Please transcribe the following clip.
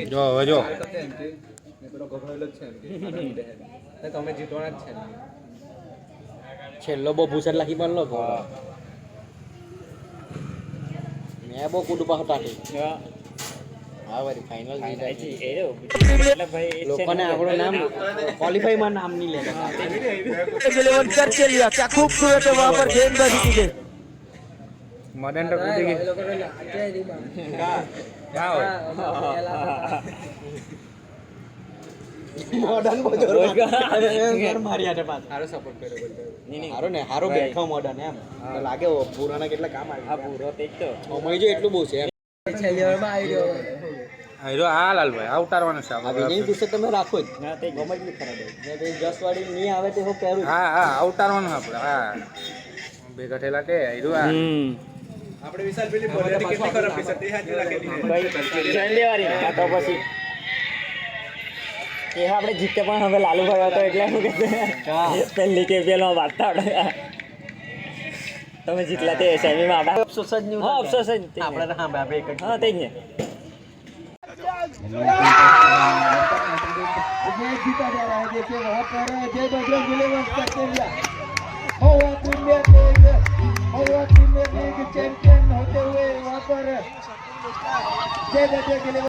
જો હવે જો તમે જીતવાના જ છે છેલ્લો બહુ ભૂસર લખી પણ લો મેં બહુ કુટુંબ હતા હા ભાઈ ફાઇનલ લોકોને આપણું નામ ક્વોલિફાઈમાં નામ નહીં લેતા क्या खूबसूरत है वहां पर गेंदबाजी की गई મદન તો કૂદી ગઈ ક્યાં હોય મોડર્ન બોજર માર્યા છે પાછ સારો સપોર્ટ કર્યો બોલતો હારો ને હારો બેઠો મોડર્ન એમ તો લાગે પુરાના કેટલા કામ આવે હા પૂરો તે જ તો સમય જો એટલું બહુ છે એમ છેલ્લી ઓવરમાં આવી ગયો હીરો આ લાલભાઈ આ ઉતારવાનું છે આ વિજય ટી-શર્ટ તમે રાખો જ ના તે ગમે એટલી ખરાબ હોય ને જસ વાળી નહીં આવે તે હું પહેરું હા હા આ ઉતારવાનું આપણે હા ભેગા થયેલા તે હીરો આ આપણે વિશાલ પેલી બોલિંગ કેટલી ખરાબ પીસર તે હાથ રાખેલી જણ લેવાની ને તો પછી એ આપણે જીતે પણ હવે લાલુભાઈ હતો એટલે શું કે પહેલી કે પેલો વાર્તા તમે જીતલા તે સેમીમાં આપણે અફસોસ જ નહીં હા અફસોસ જ આપણે હા આપણે એક જ હા તે જ ને जीता जा रहा है देखिए वहाँ पर जय बजरंग बुलेवर्स करते हुए प्रीमियर लीग चैंपियन होते हुए वहाँ पर जय बजरंग